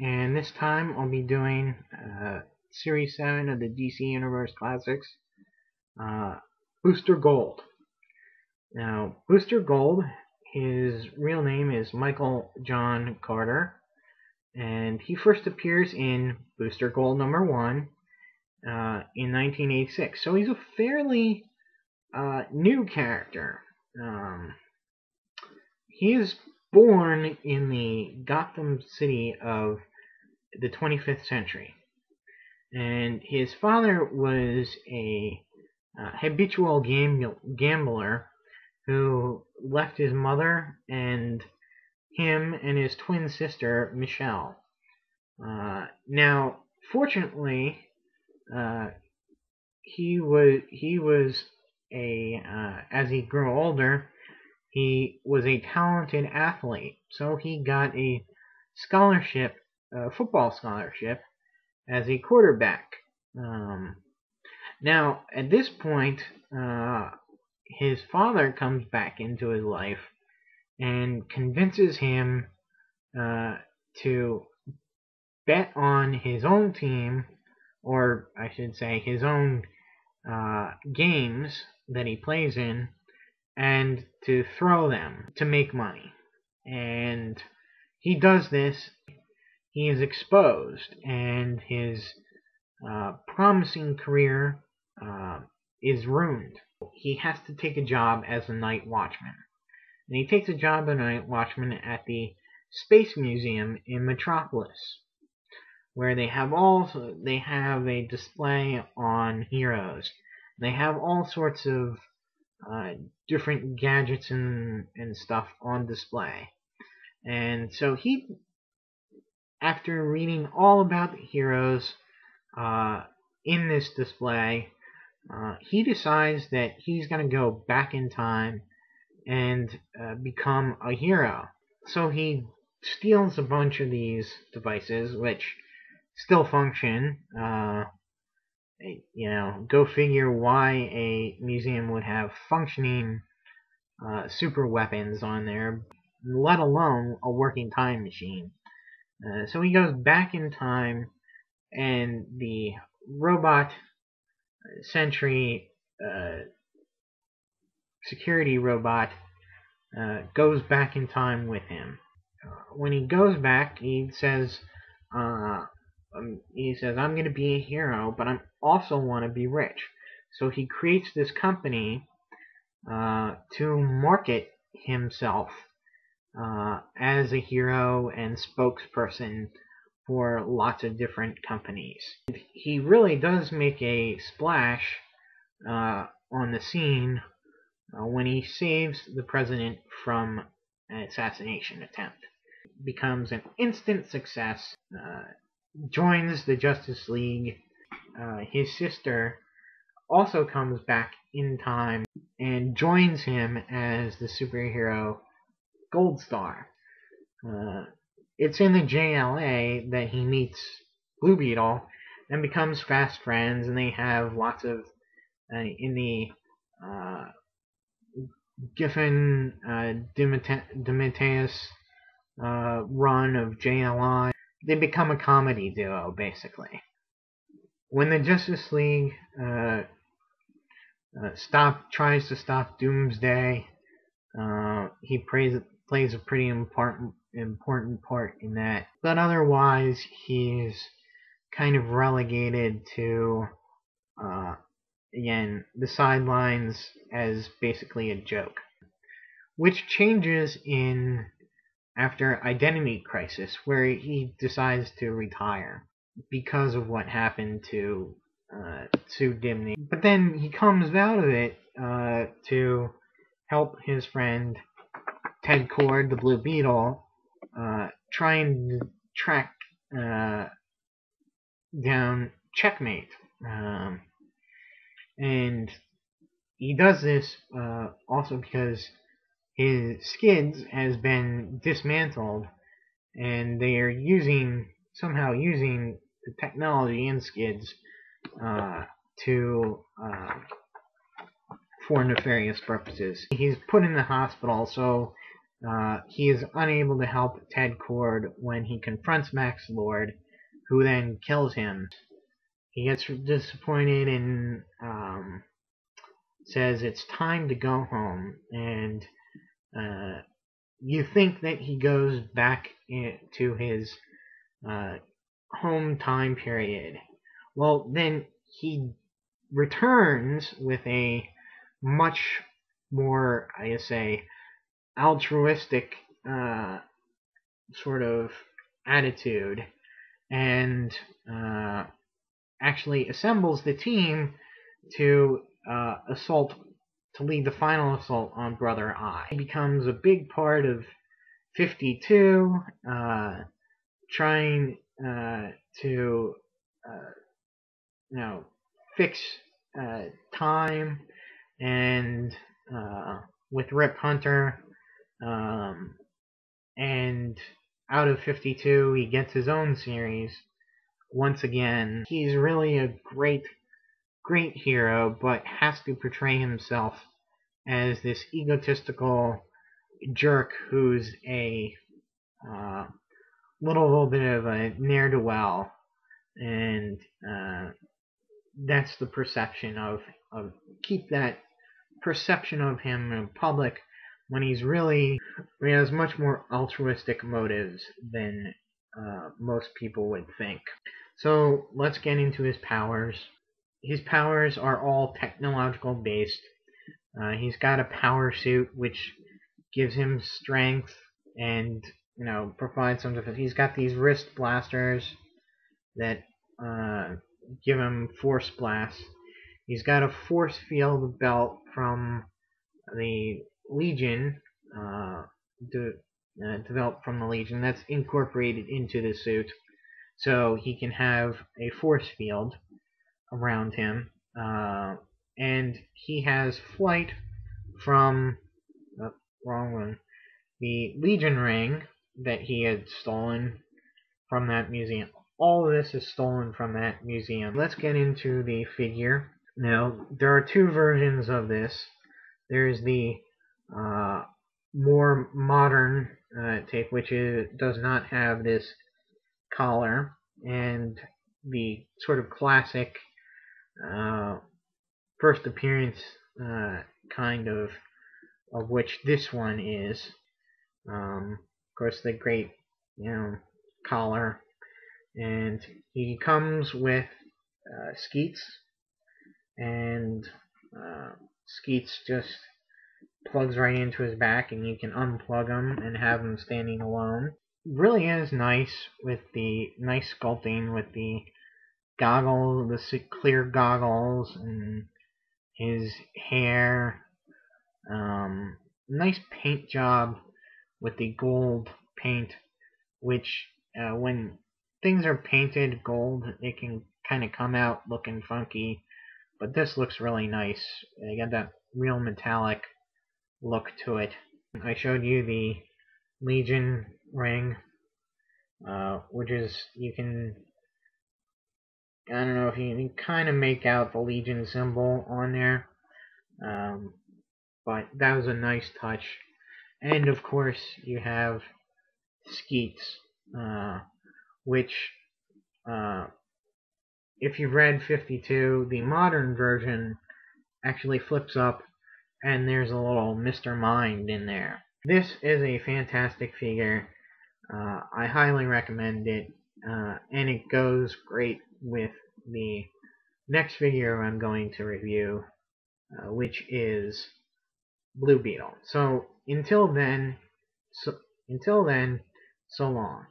and this time I'll be doing Series 7 of the DC Universe Classics, Booster Gold. Now, Booster Gold, his real name is Michael John Carter, and he first appears in Booster Gold #1 in 1986, so he's a fairly new character. He is born in the Gotham City of the 25th century, and his father was a habitual gambler who left his mother and him and his twin sister Michelle. Now, fortunately, he was as he grew older, he was a talented athlete, so he got a scholarship, a football scholarship, as a quarterback. Now, at this point, his father comes back into his life and convinces him to bet on his own team, or I should say his own games that he plays in, and to throw them to make money. And he does this. He is exposed, and his promising career is ruined. He has to take a job as a night watchman. And he takes a job as a night watchman at the Space Museum in Metropolis, where they have a display on heroes. They have all sorts of different gadgets and stuff on display. And so he, after reading all about the heroes in this display, he decides that he's going to go back in time and become a hero. So he steals a bunch of these devices, which still function. Go figure why a museum would have functioning super weapons on there, let alone a working time machine. So he goes back in time, and the robot Sentry security robot goes back in time with him. When he goes back, he says, I'm going to be a hero, but I also want to be rich. So he creates this company to market himself as a hero and spokesperson for lots of different companies. He really does make a splash on the scene when he saves the president from an assassination attempt. Becomes an instant success, joins the Justice League. His sister also comes back in time and joins him as the superhero Goldstar. It's in the JLA that he meets Blue Beetle and becomes fast friends, and they have lots of in the Giffen DeMatteis run of JLI. They become a comedy duo, basically. When the Justice League tries to stop Doomsday, he plays a pretty important part in that. But otherwise, he's kind of relegated to, again, the sidelines as basically a joke. Which changes after Identity Crisis, where he decides to retire because of what happened to Sue Dimney. But then he comes out of it to help his friend Ted Kord, the Blue Beetle, try and track down Checkmate. And he does this also because his Skids has been dismantled, and they are somehow using the technology in Skids for nefarious purposes. He's put in the hospital, so he is unable to help Ted Kord when he confronts Max Lord, who then kills him. He gets disappointed and says it's time to go home, and you think that he goes back to his home time period. Well, then he returns with a much more, I say, altruistic sort of attitude, and actually assembles the team to lead the final assault on Brother Eye. He becomes a big part of 52, trying to fix time, and with Rip Hunter, and out of 52 he gets his own series. Once again, he's really a great hero, but has to portray himself as this egotistical jerk who's a little bit of a ne'er-do-well, and that's the perception of keep that perception of him in public, when he has much more altruistic motives than most people would think. So let's get into his powers. His powers are all technological based. He's got a power suit which gives him strength and provides some defense. He's got these wrist blasters that give him force blasts. He's got a force field belt from the Legion, developed from the Legion, that's incorporated into the suit, so he can have a force field around him, and he has flight from the Legion ring that he had stolen from that museum. All of this is stolen from that museum. Let's get into the figure. Now, there are two versions of this. There's the more modern tape, which does not have this collar, and the sort of classic first appearance kind of which this one is. Of course, the great collar, and he comes with Skeets, and Skeets just plugs right into his back, and you can unplug him and have him standing alone. It really is nice with the nice sculpting with the goggles, the clear goggles, and his hair. Nice paint job with the gold paint, which when things are painted gold, it can kind of come out looking funky, but this looks really nice. They got that real metallic look to it. I showed you the Legion ring, which is, you can, I don't know if you can kind of make out the Legion symbol on there, but that was a nice touch. And of course you have Skeets, which if you've read 52, the modern version actually flips up and there's a little Mr. Mind in there. This is a fantastic figure. I highly recommend it, and it goes great with the next figure I'm going to review, which is Blue Beetle. So until then, so long.